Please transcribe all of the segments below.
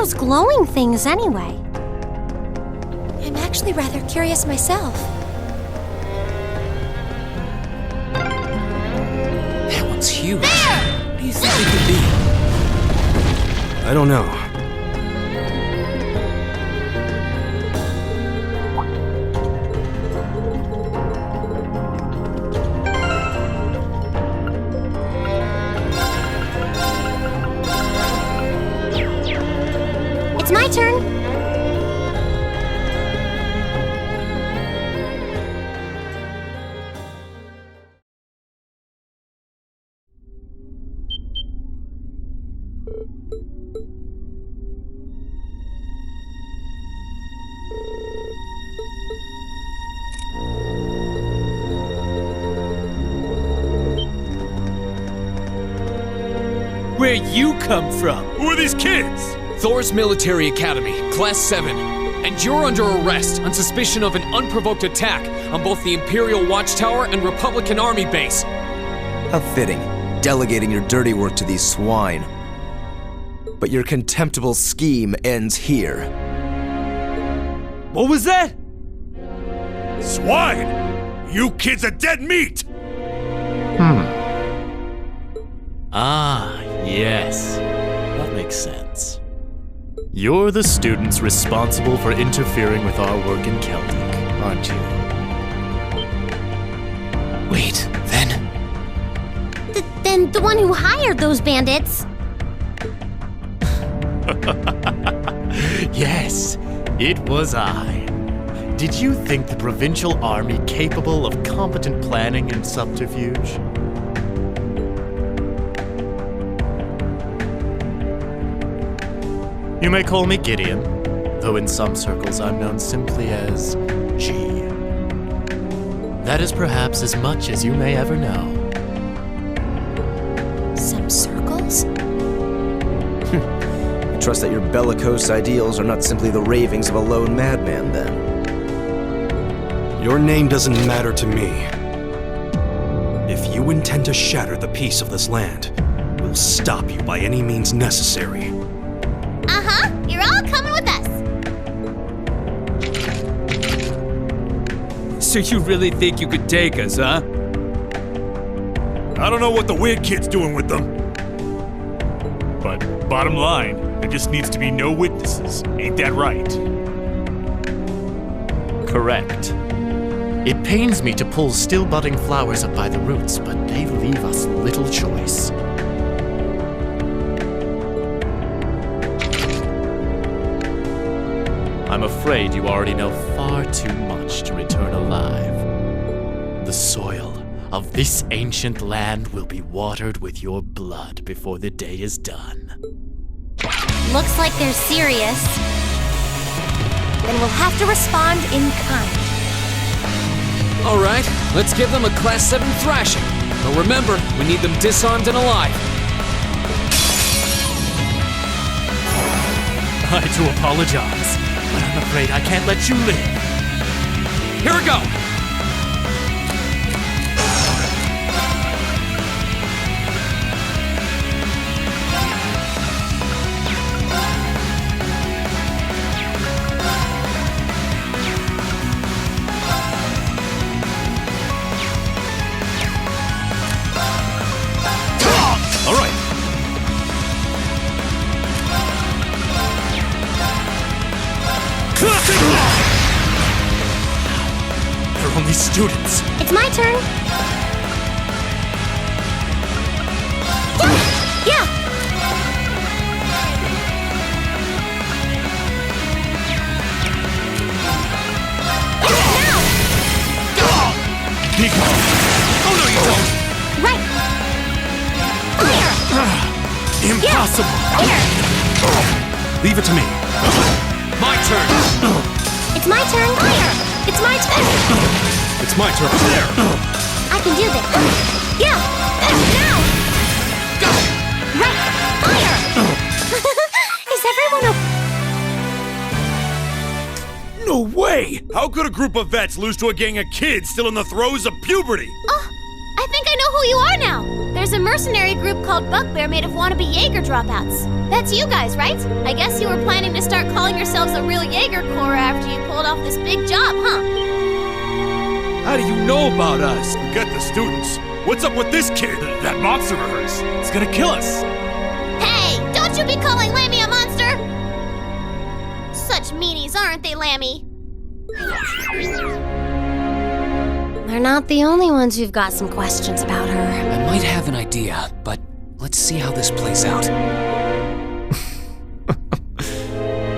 those glowing things anyway? I'm actually rather curious myself. That one's huge. There! What do you think it could be? I don't know. It's my turn. Where you come from? Who are these kids? Thor's Military Academy, Class 7. And you're under arrest on suspicion of an unprovoked attack on both the Imperial Watchtower and Republican Army base. How fitting, delegating your dirty work to these swine. But your contemptible scheme ends here. What was that? Swine! You kids are dead meat! Ah, yes. That makes sense. You're the students responsible for interfering with our work in Celtic, aren't you? Wait, then? Then the one who hired those bandits. Yes, it was I. Did you think the provincial army capable of competent planning and subterfuge? You may call me Gideon, though in some circles I'm known simply as G. That is perhaps as much as you may ever know. Some circles? I trust that your bellicose ideals are not simply the ravings of a lone madman, then. Your name doesn't matter to me. If you intend to shatter the peace of this land, we'll stop you by any means necessary. Uh-huh, you're all coming with us. So you really think you could take us, huh? I don't know what the weird kid's doing with them. But bottom line, there just needs to be no witnesses. Ain't that right? Correct. It pains me to pull still budding flowers up by the roots, but they leave us little choice. I'm afraid you already know far too much to return alive. The soil of this ancient land will be watered with your blood before the day is done. Looks like they're serious. Then we'll have to respond in kind. All right, let's give them a Class 7 thrashing. But remember, we need them disarmed and alive. I do apologize, but I'm afraid I can't let you live. Here we go! All right. They're only students. It's my turn. Yeah. Now. Nico! Oh no, you don't! Right. Fire. Impossible! Here. Leave it to me. My turn! It's my turn. Fire. It's my turn. It's my turn. There! I can do this. Yeah. Now. Go! Right. Fire. Is everyone okay? No way! How could a group of vets lose to a gang of kids still in the throes of puberty? Oh, I think I know who who you are now! There's a mercenary group called Bugbear made of wannabe Jaeger dropouts. That's you guys, right? I guess you were planning to start calling yourselves a real Jaeger Corps after you pulled off this big job, huh? How do you know about us? Forget the students. What's up with this kid? That monster of hers. It's gonna kill us. Hey, don't you be calling Lammy a monster! Such meanies, aren't they, Lammy? They're not the only ones who've got some questions about her. I might have an idea, but let's see how this plays out.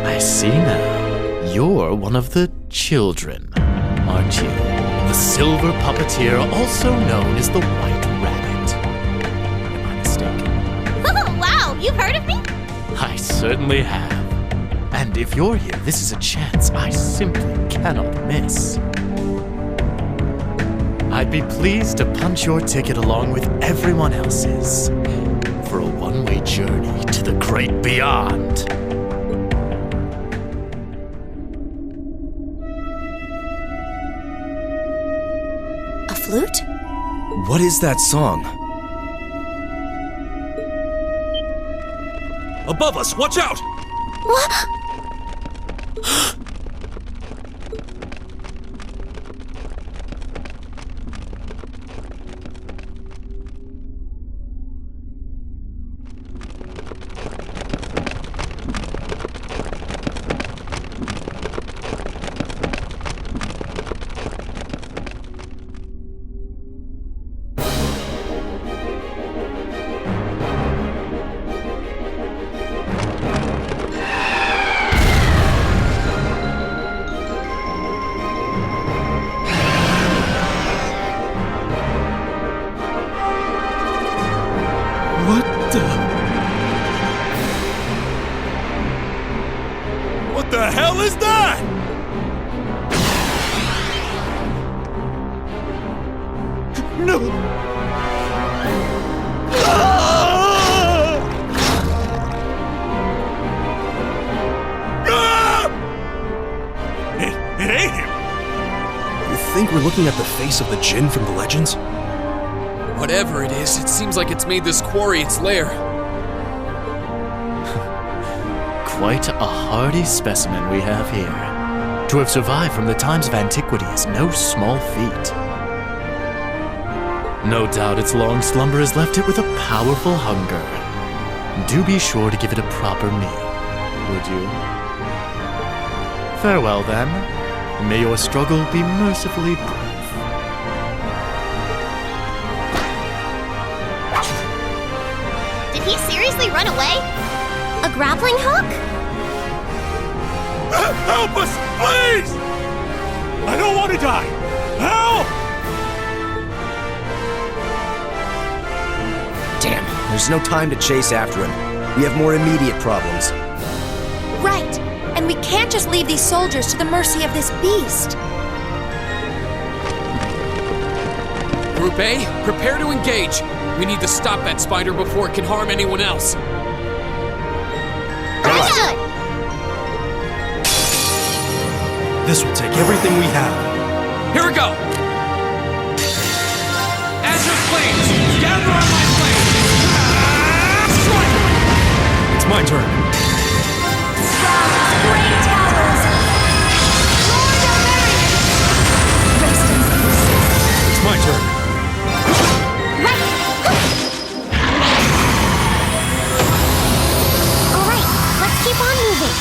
I see now. You're one of the children, aren't you? The silver puppeteer, also known as the White Rabbit. Am I mistaken? Oh, wow, you've heard of me? I certainly have. And if you're here, this is a chance I simply cannot miss. I'd be pleased to punch your ticket along with everyone else's for a one-way journey to the great beyond. A flute? What is that song? Above us, watch out! What? What the hell is that? No! It ate him! You think we're looking at the face of the Jinn from the legends? Whatever it is, it seems like it's made this quarry its lair. Quite a hardy specimen we have here. To have survived from the times of antiquity is no small feat. No doubt its long slumber has left it with a powerful hunger. Do be sure to give it a proper meal, would you? Farewell then, and may your struggle be mercifully brief. Did he seriously run away? A grappling hook? Help us, please! I don't want to die! Help! Damn, there's no time to chase after him. We have more immediate problems. Right. And we can't just leave these soldiers to the mercy of this beast. Group A, prepare to engage. We need to stop that spider before it can harm anyone else. Understood! This will take everything we have. Here we go! Azure flames! Gather on my flames! Strike! It's my turn. Great towers! Lord of Marion! Rest in peace. It's my turn. Right! All right, let's keep on moving.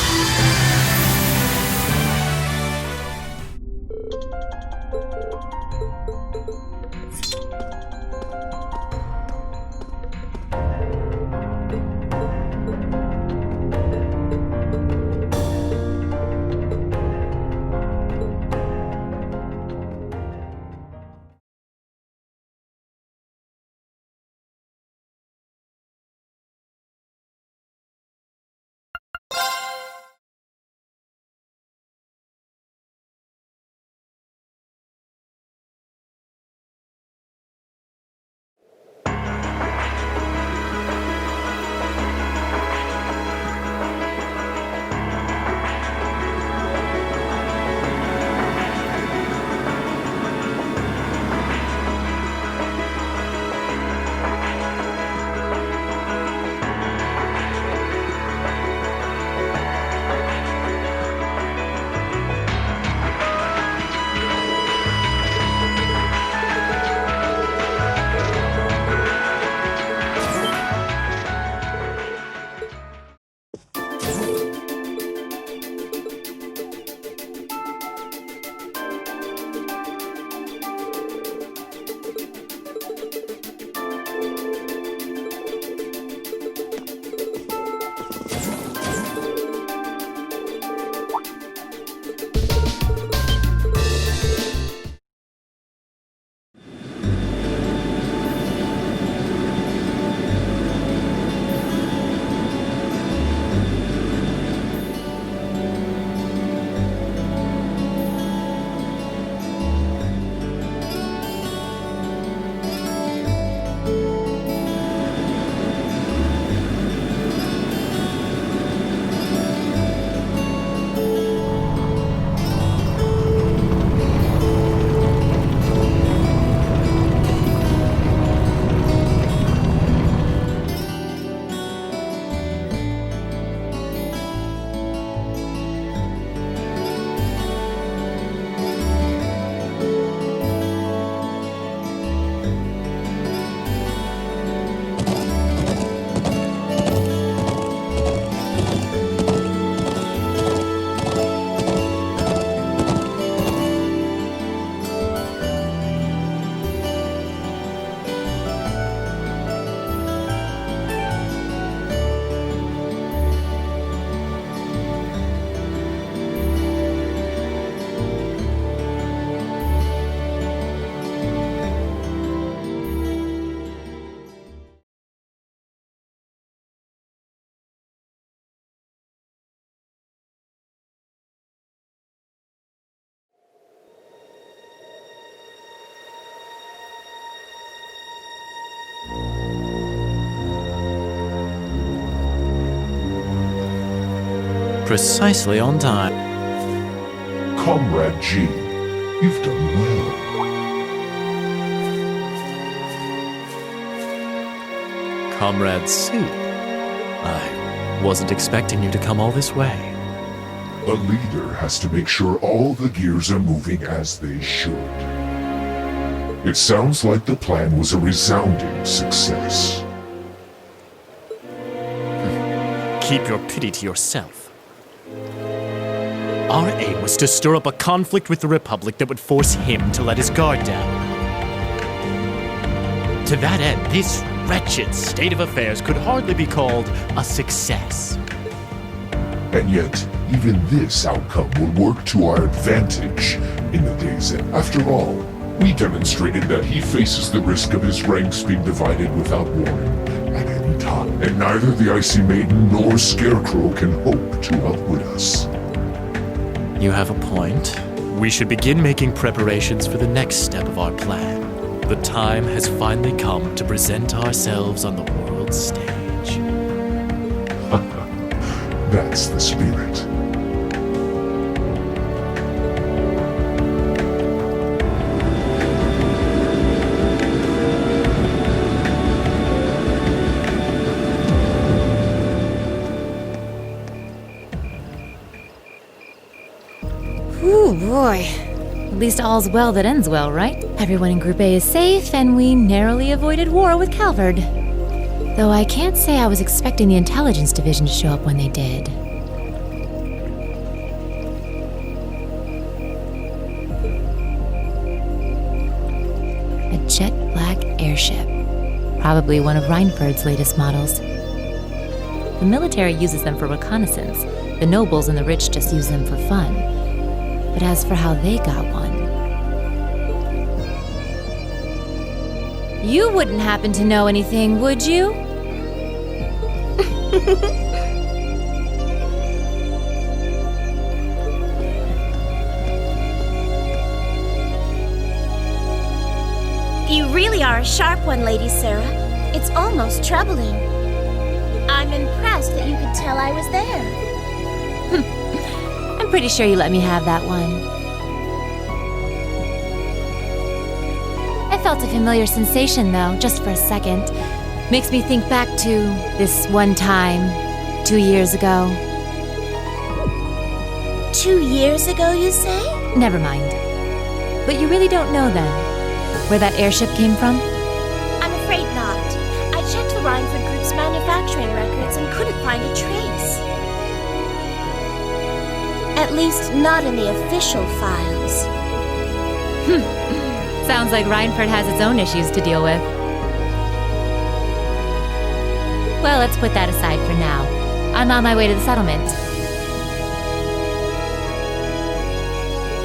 Precisely on time. Comrade G, you've done well. Comrade C, I wasn't expecting you to come all this way. A leader has to make sure all the gears are moving as they should. It sounds like the plan was a resounding success. Keep your pity to yourself. Our aim was to stir up a conflict with the Republic that would force him to let his guard down. To that end, this wretched state of affairs could hardly be called a success. And yet, even this outcome will work to our advantage in the days ahead. After all, we demonstrated that he faces the risk of his ranks being divided without warning at any time. And neither the Icy Maiden nor Scarecrow can hope to outwit us. You have a point. We should begin making preparations for the next step of our plan. The time has finally come to present ourselves on the world stage. That's the spirit. Ooh, boy. At least all's well that ends well, right? Everyone in Group A is safe, and we narrowly avoided war with Calvard. Though I can't say I was expecting the Intelligence Division to show up when they did. A jet black airship. Probably one of Reinford's latest models. The military uses them for reconnaissance. The nobles and the rich just use them for fun. But as for how they got one... You wouldn't happen to know anything, would you? You really are a sharp one, Lady Sarah. It's almost troubling. I'm impressed that you could tell I was there. I'm pretty sure you let me have that one. I felt a familiar sensation, though, just for a second. Makes me think back to this one time, 2 years ago. 2 years ago, you say? Never mind. But you really don't know, then, where that airship came from? I'm afraid not. I checked the Reinford Group's manufacturing records and couldn't find a trace. At least not in the official files. Sounds like Reinford has its own issues to deal with. Well, let's put that aside for now. I'm on my way to the settlement.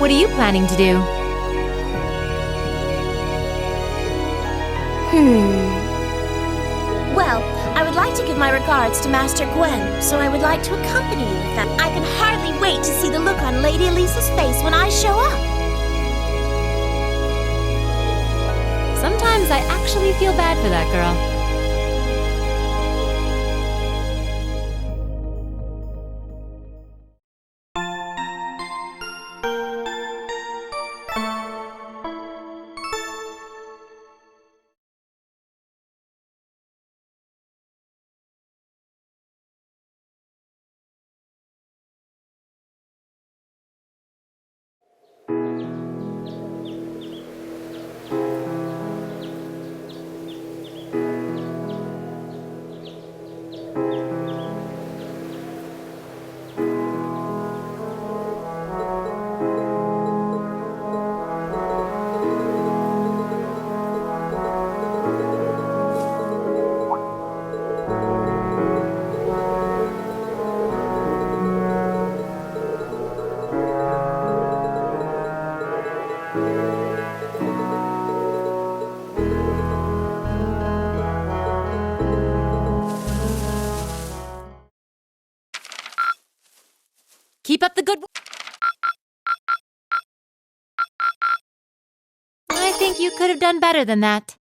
What are you planning to do? Well, I would like to give my regards to Master Gwen, so I would like to accompany you with that. I can hardly wait to see the look on Lady Elisa's face when I show up. Sometimes I actually feel bad for that girl. Keep up the good work. I think you could have done better than that.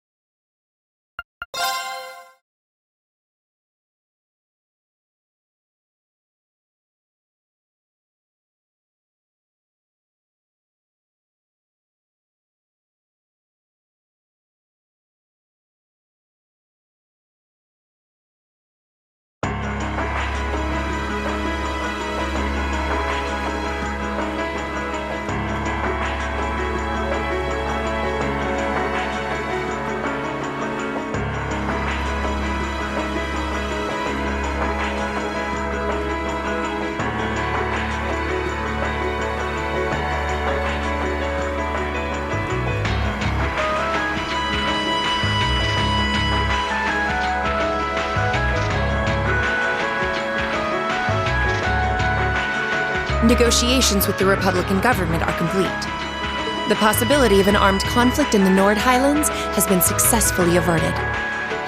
Negotiations with the Republican government are complete. The possibility of an armed conflict in the Nord Highlands has been successfully averted.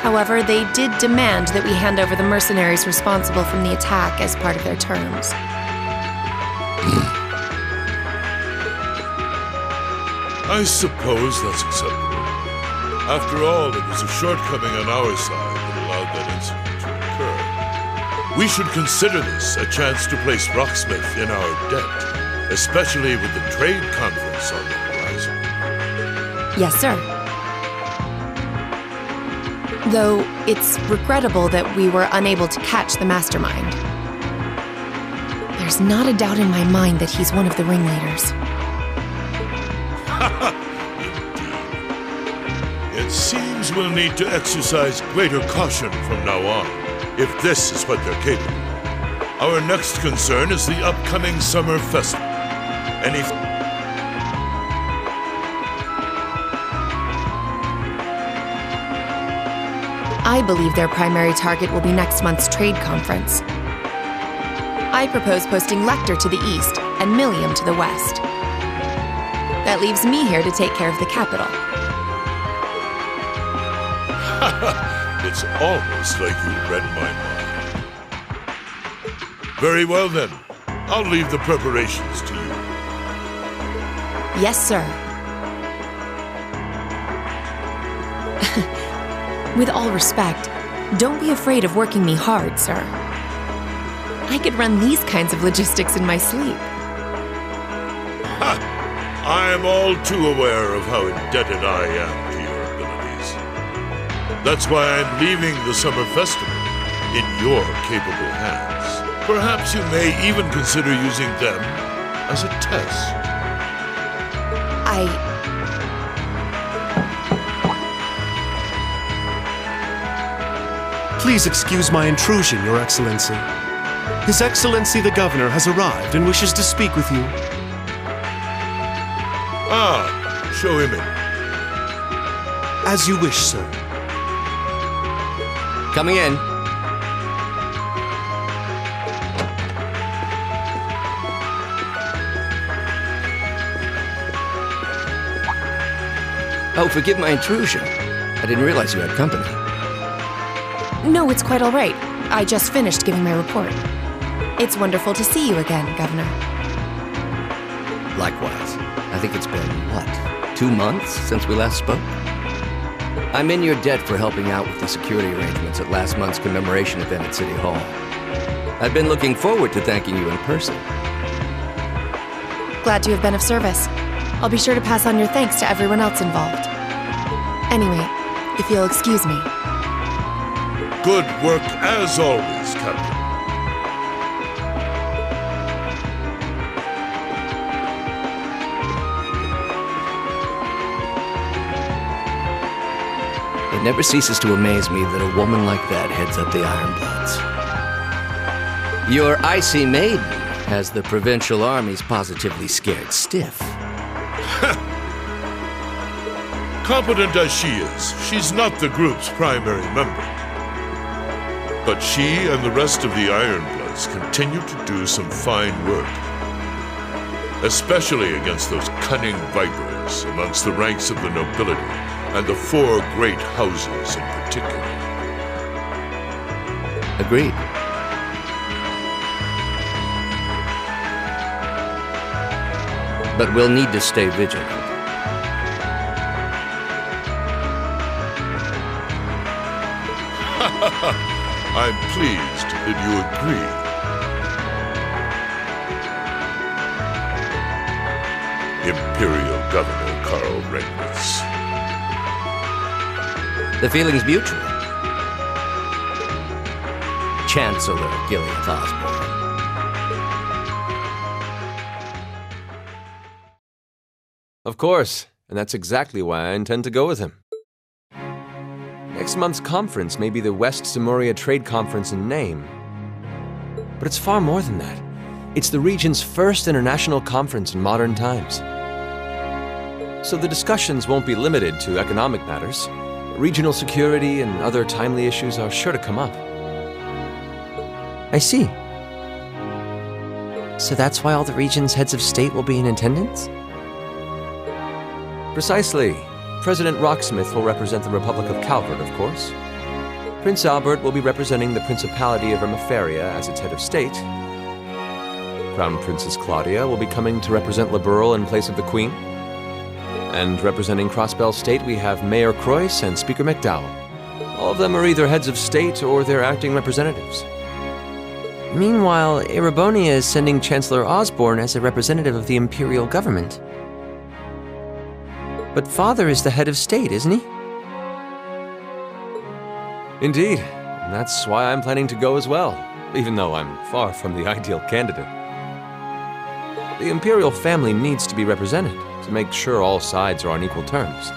However, they did demand that we hand over the mercenaries responsible from the attack as part of their terms. I suppose that's acceptable. After all, it was a shortcoming on our side that allowed that incident to occur. We should consider this a chance to place Rocksmith in our debt, especially with the trade conference on the horizon. Yes, sir. Though it's regrettable that we were unable to catch the mastermind. There's not a doubt in my mind that he's one of the ringleaders. It seems we'll need to exercise greater caution from now on, if this is what they're capable of. Our next concern is the upcoming summer festival. I believe their primary target will be next month's trade conference. I propose posting Lecter to the east and Milliam to the west. That leaves me here to take care of the capital. It's almost like you read my mind. Very well then. I'll leave the preparations to you. Yes, sir. With all respect, don't be afraid of working me hard, sir. I could run these kinds of logistics in my sleep. Ha! I am all too aware of how indebted I am to your abilities. That's why I'm leaving the summer festival in your capable hands. Perhaps you may even consider using them as a test. Please excuse my intrusion, Your Excellency. His Excellency the Governor has arrived and wishes to speak with you. Ah, show him in. As you wish, sir. Coming in. Oh, forgive my intrusion. I didn't realize you had company. No, it's quite all right. I just finished giving my report. It's wonderful to see you again, Governor. Likewise. I think it's been, 2 months since we last spoke? I'm in your debt for helping out with the security arrangements at last month's commemoration event at City Hall. I've been looking forward to thanking you in person. Glad to have been of service. I'll be sure to pass on your thanks to everyone else involved. Anyway, if you'll excuse me. Good work as always, Captain. It never ceases to amaze me that a woman like that heads up the Ironbloods. Your icy maiden has the provincial armies positively scared stiff. Competent as she is, she's not the group's primary member. But she and the rest of the Ironbloods continue to do some fine work. Especially against those cunning vipers amongst the ranks of the nobility and the 4 great houses in particular. Agreed. But we'll need to stay vigilant. I'm pleased that you agree. Imperial Governor Karl Regnitz. The feeling's mutual. Chancellor Gilead Osborne. Of course, and that's exactly why I intend to go with him. Next month's conference may be the West Simuria Trade Conference in name. But it's far more than that. It's the region's first international conference in modern times. So the discussions won't be limited to economic matters. Regional security and other timely issues are sure to come up. I see. So that's why all the region's heads of state will be in attendance? Precisely. President Rocksmith will represent the Republic of Calvert, of course. Prince Albert will be representing the Principality of Ermiferia as its head of state. Crown Princess Claudia will be coming to represent Liberl in place of the Queen. And representing Crossbell State, we have Mayor Croyce and Speaker McDowell. All of them are either heads of state or their acting representatives. Meanwhile, Erebonia is sending Chancellor Osborne as a representative of the Imperial government. But Father is the head of state, isn't he? Indeed, and that's why I'm planning to go as well, even though I'm far from the ideal candidate. The Imperial family needs to be represented to make sure all sides are on equal terms.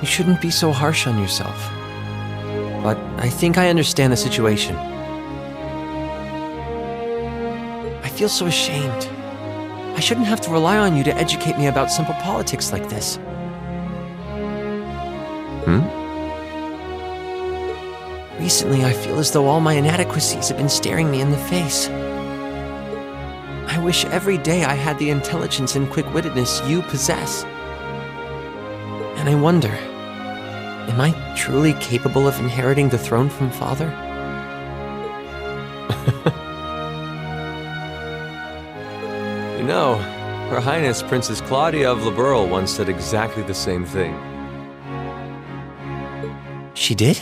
You shouldn't be so harsh on yourself. But I think I understand the situation. I feel so ashamed. I shouldn't have to rely on you to educate me about simple politics like this. Recently, I feel as though all my inadequacies have been staring me in the face. I wish every day I had the intelligence and quick-wittedness you possess. And I wonder, am I truly capable of inheriting the throne from Father? You know, Her Highness Princess Claudia of Liberl once said exactly the same thing. She did?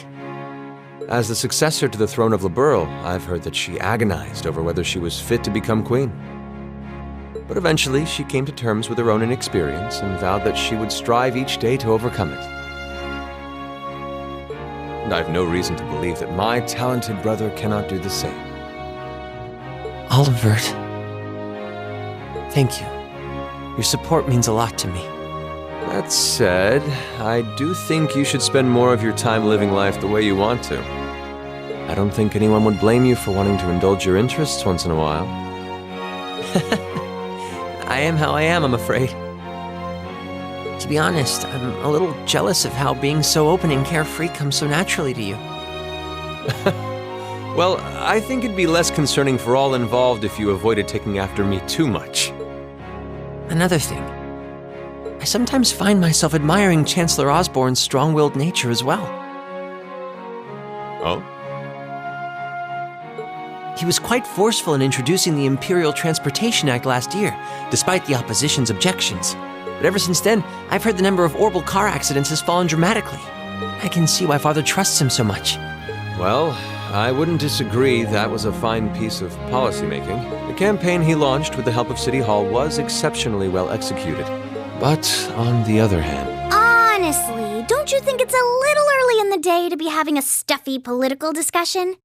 As the successor to the throne of Liberl, I've heard that she agonized over whether she was fit to become queen. But eventually, she came to terms with her own inexperience and vowed that she would strive each day to overcome it. And I've no reason to believe that my talented brother cannot do the same. Olivert, thank you. Your support means a lot to me. That said, I do think you should spend more of your time living life the way you want to. I don't think anyone would blame you for wanting to indulge your interests once in a while. I am how I am, I'm afraid. To be honest, I'm a little jealous of how being so open and carefree comes so naturally to you. Well, I think it'd be less concerning for all involved if you avoided taking after me too much. Another thing. I sometimes find myself admiring Chancellor Osborne's strong-willed nature as well. Oh? He was quite forceful in introducing the Imperial Transportation Act last year, despite the opposition's objections. But ever since then, I've heard the number of orbital car accidents has fallen dramatically. I can see why Father trusts him so much. Well, I wouldn't disagree that was a fine piece of policymaking. The campaign he launched with the help of City Hall was exceptionally well executed. But on the other hand... Honestly, don't you think it's a little early in the day to be having a stuffy political discussion?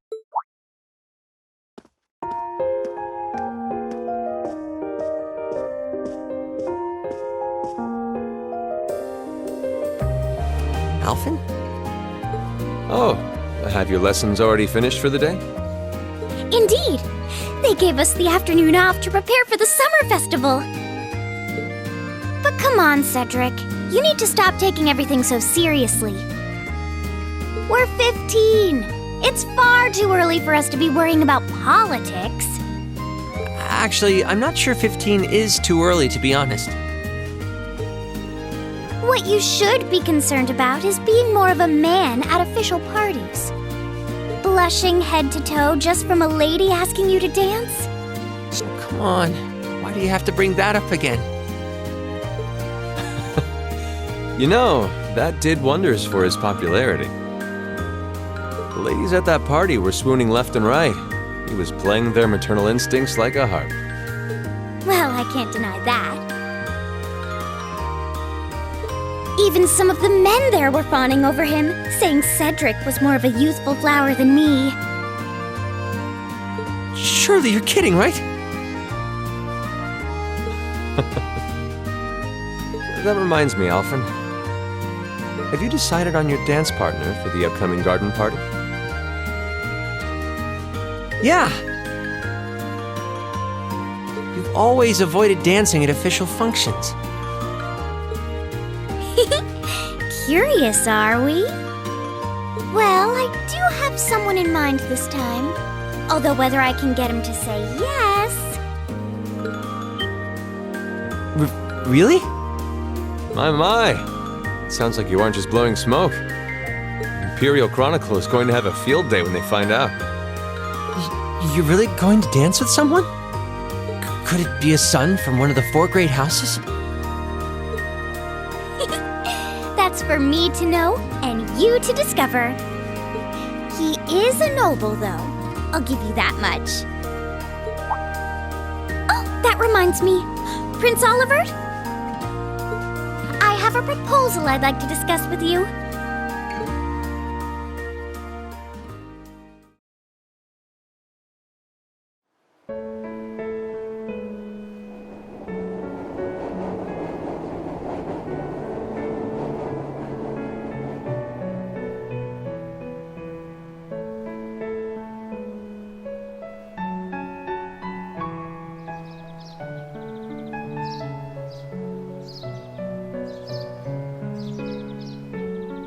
Alphen? Oh, have your lessons already finished for the day? Indeed! They gave us the afternoon off to prepare for the summer festival. But come on, Cedric. You need to stop taking everything so seriously. We're 15. It's far too early for us to be worrying about politics. Actually, I'm not sure 15 is too early, to be honest. What you should be concerned about is being more of a man at official parties. Blushing head to toe just from a lady asking you to dance? Oh, come on. Why do you have to bring that up again? You know, that did wonders for his popularity. The ladies at that party were swooning left and right. He was playing their maternal instincts like a harp. Well, I can't deny that. Even some of the men there were fawning over him, saying Cedric was more of a youthful flower than me. Surely you're kidding, right? That reminds me, Alphen. Have you decided on your dance partner for the upcoming garden party? Yeah. You've always avoided dancing at official functions. Curious, are we? Well, I do have someone in mind this time. Although whether I can get him to say yes... Really? My. Sounds like you aren't just blowing smoke. Imperial Chronicle is going to have a field day when they find out. You're really going to dance with someone? Could it be a son from one of the 4 great houses? That's for me to know and you to discover. He is a noble, though. I'll give you that much. Oh, that reminds me. Prince Oliver? I have a proposal I'd like to discuss with you.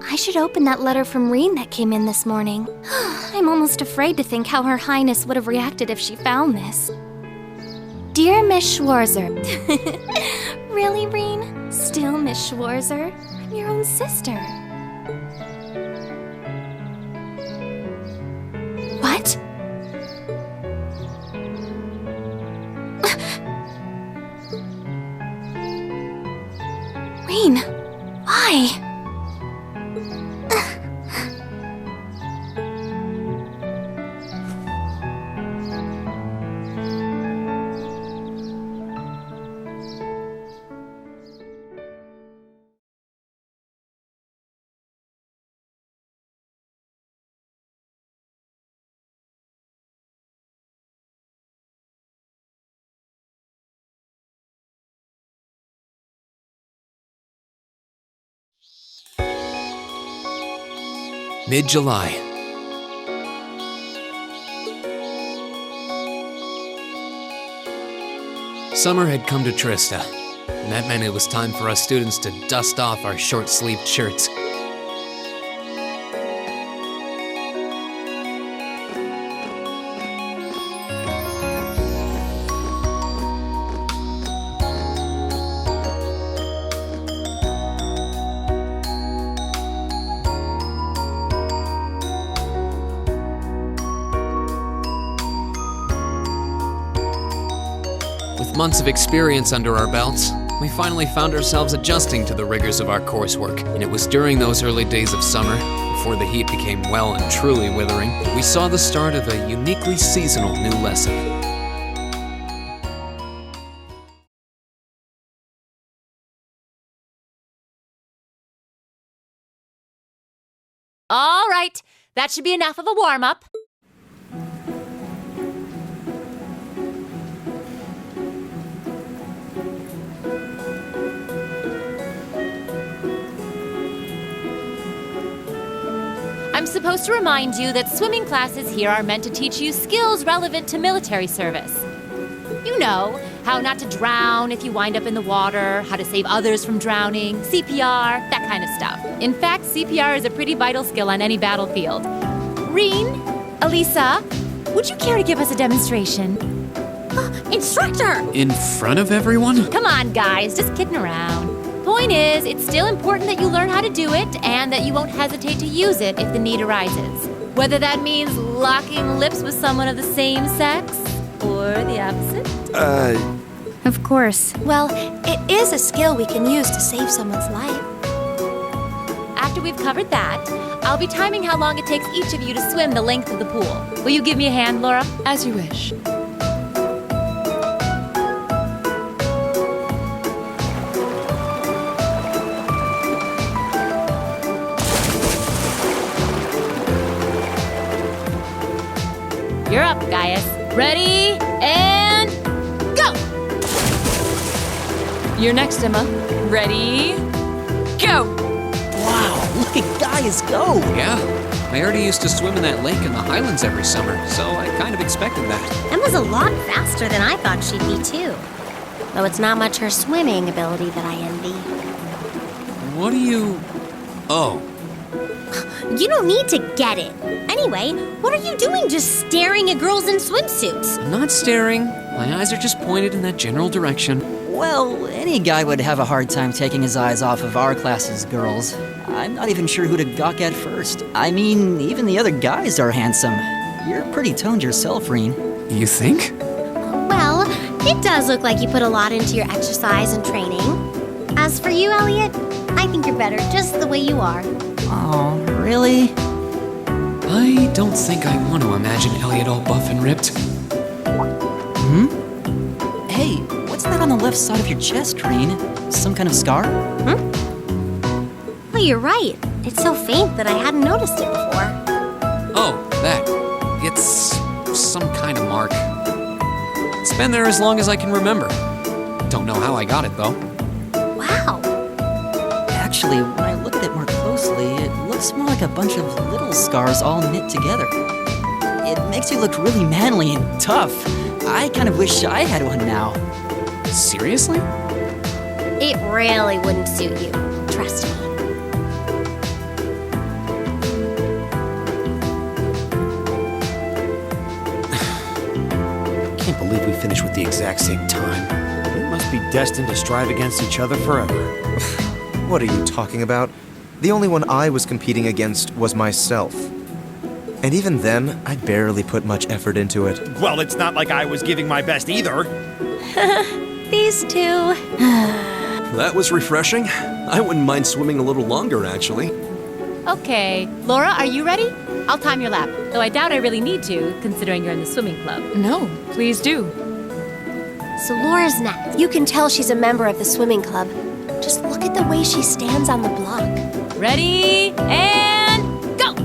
I should open that letter from Reen that came in this morning. I'm almost afraid to think how Her Highness would have reacted if she found this. Dear Miss Schwarzer. Really, Reen? Still Miss Schwarzer? I'm your own sister. What? Reen, why? Mid-July. Summer had come to Trista, and that meant it was time for us students to dust off our short-sleeved shirts. With months of experience under our belts, we finally found ourselves adjusting to the rigors of our coursework. And it was during those early days of summer, before the heat became well and truly withering, we saw the start of a uniquely seasonal new lesson. All right, that should be enough of a warm-up. I'm supposed to remind you that swimming classes here are meant to teach you skills relevant to military service. You know, how not to drown if you wind up in the water, how to save others from drowning, CPR, that kind of stuff. In fact, CPR is a pretty vital skill on any battlefield. Reen, Elisa, would you care to give us a demonstration? Instructor! In front of everyone? Come on, guys, just kidding around. Point is, it's still important that you learn how to do it and that you won't hesitate to use it if the need arises. Whether that means locking lips with someone of the same sex or the opposite. Of course. Well, it is a skill we can use to save someone's life. After we've covered that, I'll be timing how long it takes each of you to swim the length of the pool. Will you give me a hand, Laura? As you wish. You're up, Gaius. Ready, and go! You're next, Emma. Ready, go! Wow, look at Gaius go! Yeah, I already used to swim in that lake in the Highlands every summer, so I kind of expected that. Emma's a lot faster than I thought she'd be, too. Though it's not much her swimming ability that I envy. What do you... Oh. You don't need to get it. Anyway, what are you doing just staring at girls in swimsuits? I'm not staring. My eyes are just pointed in that general direction. Well, any guy would have a hard time taking his eyes off of our class's girls. I'm not even sure who to gawk at first. I mean, even the other guys are handsome. You're pretty toned yourself, Reen. You think? Well, it does look like you put a lot into your exercise and training. As for you, Elliot, I think you're better just the way you are. Oh, really? I don't think I want to imagine Elliot all buff and ripped. Hey, what's that on the left side of your chest, Reen? Some kind of scar? Oh, you're right. It's so faint that I hadn't noticed it before. Oh, that. It's some kind of mark. It's been there as long as I can remember. Don't know how I got it, though. Wow. Actually, when I look at it more closely, it looks more like a bunch of little scars all knit together. It makes you look really manly and tough. I kind of wish I had one now. Seriously? It really wouldn't suit you. Trust me. Can't believe we finished with the exact same time. We must be destined to strive against each other forever. What are you talking about? The only one I was competing against was myself. And even then, I barely put much effort into it. Well, it's not like I was giving my best either. These two. That was refreshing. I wouldn't mind swimming a little longer, actually. Okay, Laura, are you ready? I'll time your lap, though I doubt I really need to, considering you're in the swimming club. No, please do. So Laura's next. You can tell she's a member of the swimming club. Just look at the way she stands on the block. Ready, and go!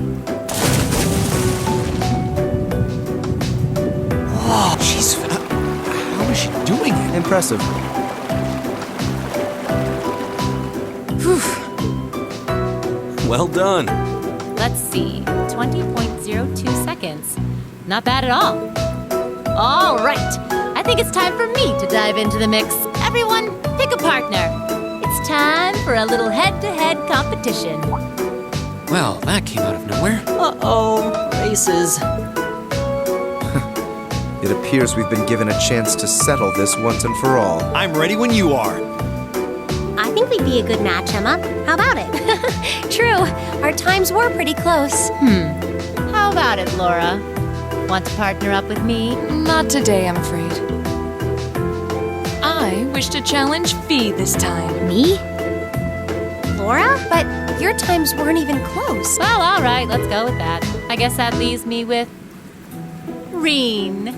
Oh, she's... how is she doing it? Impressive. Well done. Let's see, 20.02 seconds. Not bad at all. All right, I think it's time for me to dive into the mix. Everyone, pick a partner. It's time for a little head-to-head competition. Well, that came out of nowhere. Uh-oh, races. It appears we've been given a chance to settle this once and for all. I'm ready when you are. I think we'd be a good match, Emma. How about it? True, our times were pretty close. How about it, Laura? Want to partner up with me? Not today, I'm afraid. I wish to challenge Fee this time. Me? Laura? But your times weren't even close. Well, all right, let's go with that. I guess that leaves me with Reen.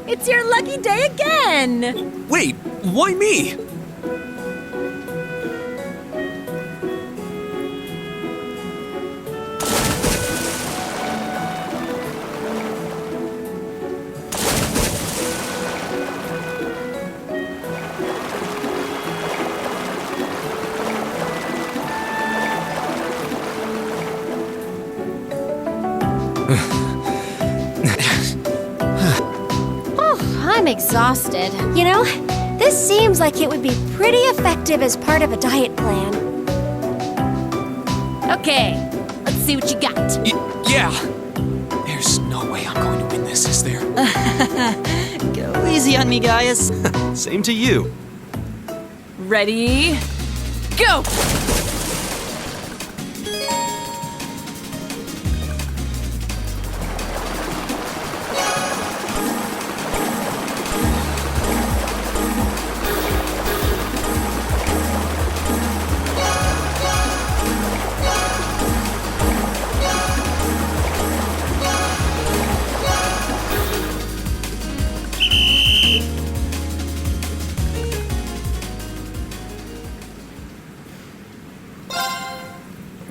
It's your lucky day again! Wait, why me? I'm exhausted. You know, this seems like it would be pretty effective as part of a diet plan. Okay, let's see what you got. Yeah. There's no way I'm going to win this, is there? Go easy on me, guys. Same to you. Ready, go!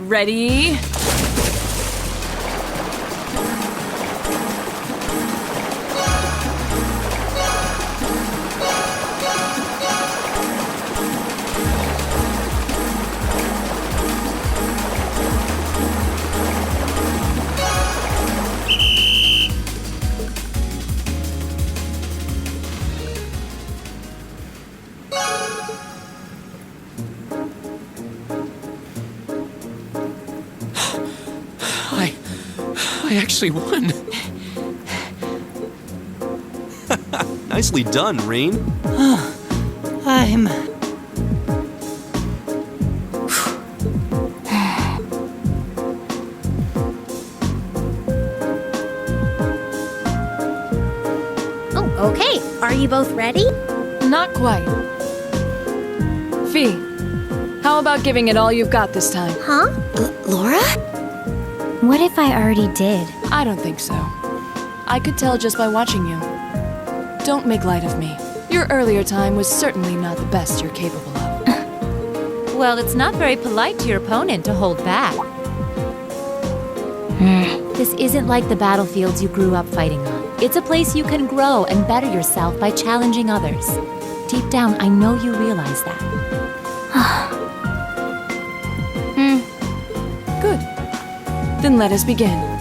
Ready? I actually won. Nicely done, Reen. I'm... Oh, okay. Are you both ready? Not quite. Fee, how about giving it all you've got this time? Huh? Laura? What if I already did? I don't think so. I could tell just by watching you. Don't make light of me. Your earlier time was certainly not the best you're capable of. Well, it's not very polite to your opponent to hold back. This isn't like the battlefields you grew up fighting on. It's a place you can grow and better yourself by challenging others. Deep down, I know you realize that. Good. Then let us begin.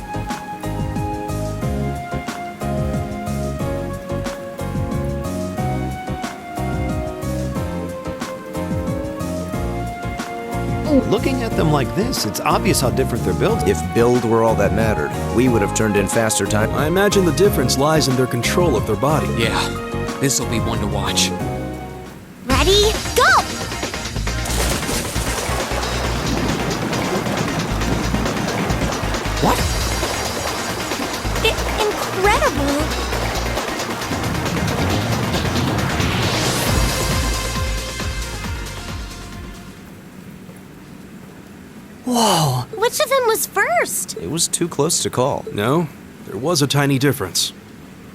Looking at them like this, it's obvious how different they're built. If build were all that mattered, we would have turned in faster time. I imagine the difference lies in their control of their body. Yeah, this'll be one to watch. Ready? Go! What? Incredible! Whoa! Which of them was first? It was too close to call. No, there was a tiny difference.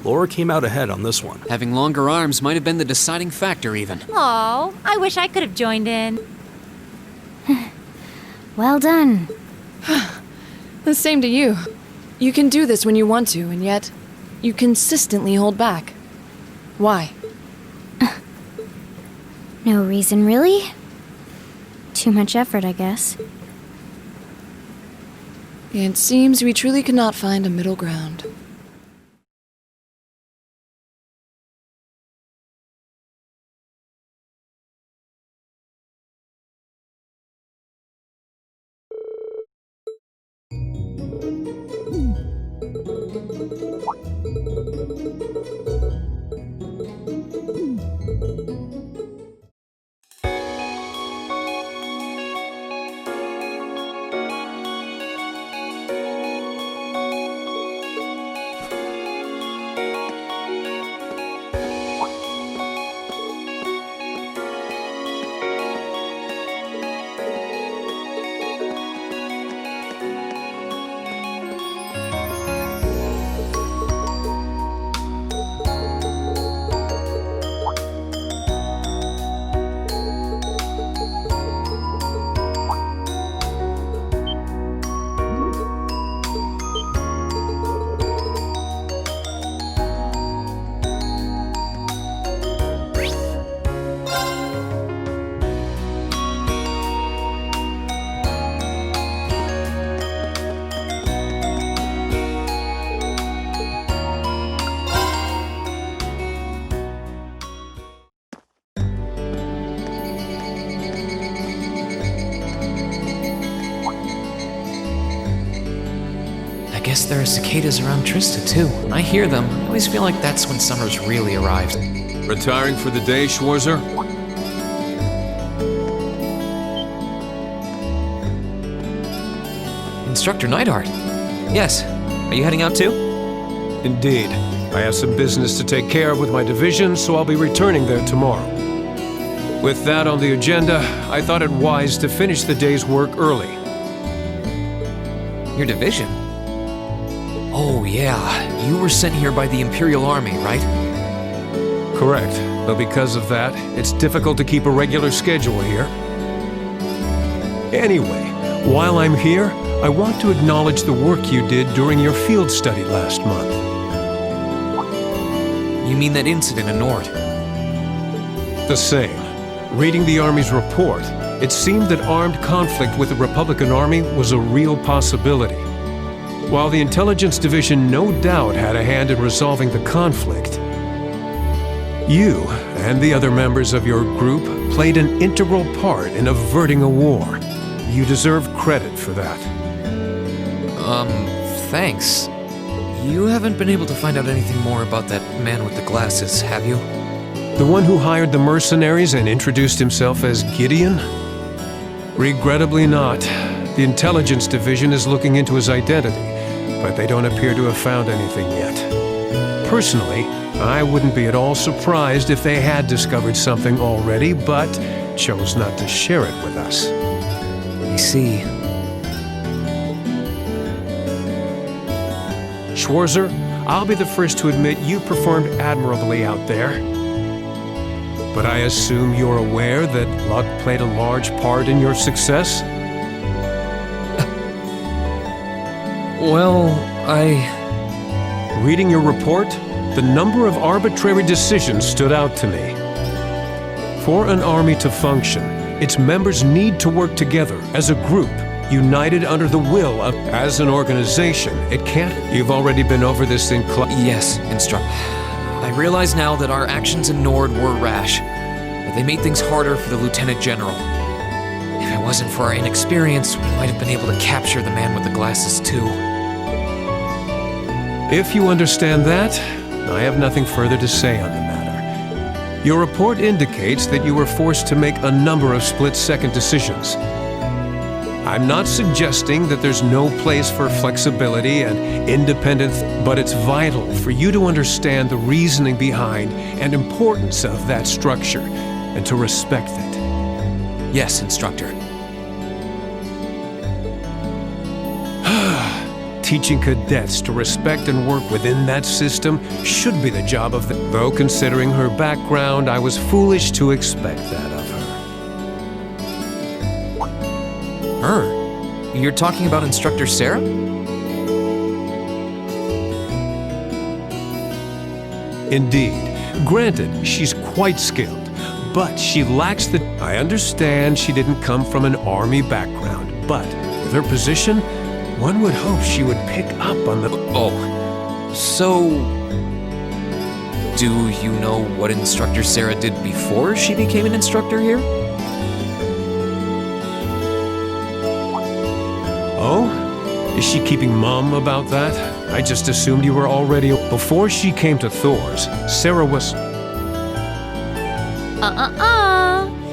Laura came out ahead on this one. Having longer arms might have been the deciding factor, even. Oh, I wish I could have joined in. Well done. The same to you. You can do this when you want to, and yet you consistently hold back. Why? No reason, really. Too much effort, I guess. It seems we truly cannot find a middle ground. I guess there are cicadas around Trista, too. I hear them. I always feel like that's when summer's really arrived. Retiring for the day, Schwarzer? Instructor Neidhart. Yes. Are you heading out too? Indeed. I have some business to take care of with my division, so I'll be returning there tomorrow. With that on the agenda, I thought it wise to finish the day's work early. Your division? Oh, yeah. You were sent here by the Imperial Army, right? Correct. But because of that, it's difficult to keep a regular schedule here. Anyway, while I'm here, I want to acknowledge the work you did during your field study last month. You mean that incident in Nord? The same. Reading the Army's report, it seemed that armed conflict with the Republican Army was a real possibility. While the Intelligence Division no doubt had a hand in resolving the conflict, you and the other members of your group played an integral part in averting a war. You deserve credit for that. thanks. You haven't been able to find out anything more about that man with the glasses, have you? The one who hired the mercenaries and introduced himself as Gideon? Regrettably not. The intelligence division is looking into his identity, but they don't appear to have found anything yet. Personally, I wouldn't be at all surprised if they had discovered something already, but chose not to share it with us. I see. Schwarzer, I'll be the first to admit you performed admirably out there. But I assume you're aware that luck played a large part in your success? Well, Reading your report, the number of arbitrary decisions stood out to me. For an army to function, its members need to work together as a group, united under the will of... As an organization, it can't... You've already been over this in class. Yes, Instructor. I realize now that our actions in Nord were rash, but they made things harder for the Lieutenant General. If it wasn't for our inexperience, we might have been able to capture the man with the glasses too. If you understand that, I have nothing further to say on the matter. Your report indicates that you were forced to make a number of split-second decisions. I'm not suggesting that there's no place for flexibility and independence, but it's vital for you to understand the reasoning behind and importance of that structure, and to respect it. Yes, Instructor. Teaching cadets to respect and work within that system should be the job of the... Though considering her background, I was foolish to expect that of her. Her? You're talking about Instructor Sarah? Indeed. Granted, she's quite skilled, but she lacks the... I understand she didn't come from an army background, but with her position, one would hope she would pick up on the... Oh, so... Do you know what Instructor Sarah did before she became an instructor here? Oh? Is she keeping mum about that? I just assumed you were already... Before she came to Thor's, Sarah was...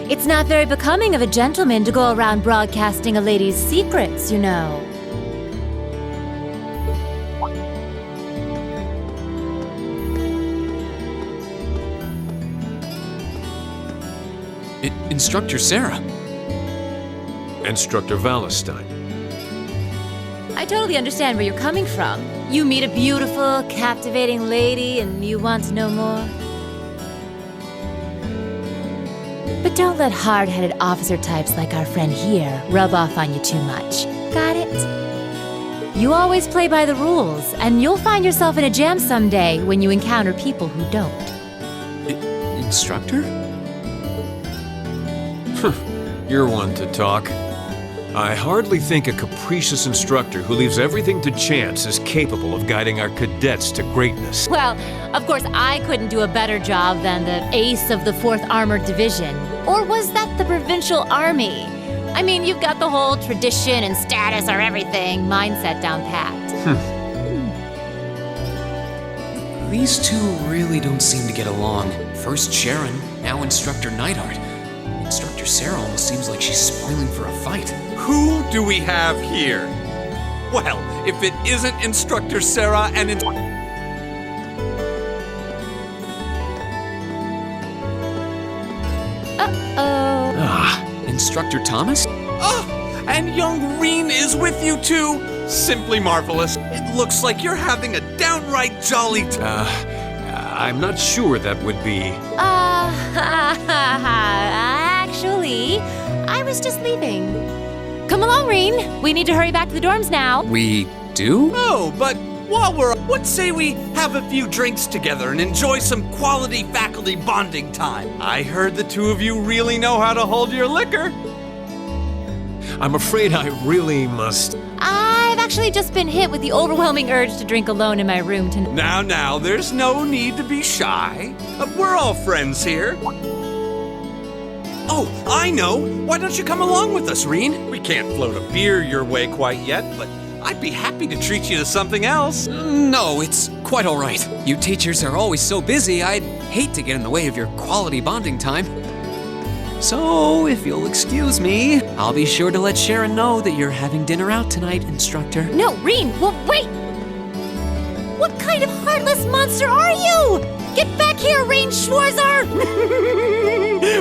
It's not very becoming of a gentleman to go around broadcasting a lady's secrets, you know. Instructor Sarah. Instructor Valentine. I totally understand where you're coming from. You meet a beautiful, captivating lady and you want to know more. But don't let hard-headed officer types like our friend here rub off on you too much. Got it? You always play by the rules, and you'll find yourself in a jam someday when you encounter people who don't. Instructor? You're one to talk. I hardly think a capricious instructor who leaves everything to chance is capable of guiding our cadets to greatness. Well, of course, I couldn't do a better job than the ace of the 4th Armored Division. Or was that the Provincial Army? I mean, you've got the whole tradition and status or everything mindset down pat. These two really don't seem to get along. First Sharon, now Instructor Neidhart. Instructor Sarah almost seems like she's spoiling for a fight. Who do we have here? Well, if it isn't Instructor Sarah and Instructor Thomas? Oh, and young Reen is with you too? Simply marvelous. It looks like you're having a downright jolly time. I'm not sure that would be... Actually, I was just leaving. Come along, Reen. We need to hurry back to the dorms now. We do? Oh, but while we're... What say we have a few drinks together and enjoy some quality faculty bonding time? I heard the two of you really know how to hold your liquor. I'm afraid I really must... I've actually just been hit with the overwhelming urge to drink alone in my room tonight. Now, there's no need to be shy. We're all friends here. Oh, I know. Why don't you come along with us, Reen? We can't float a beer your way quite yet, but I'd be happy to treat you to something else. No, it's quite all right. You teachers are always so busy, I'd hate to get in the way of your quality bonding time. So, if you'll excuse me, I'll be sure to let Sharon know that you're having dinner out tonight, instructor. No, Reen, well, wait! What kind of heartless monster are you? Get back here, Reen Schwarzer!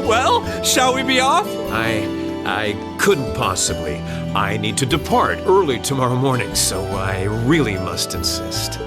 Well, shall we be off? I couldn't possibly. I need to depart early tomorrow morning, so I really must insist.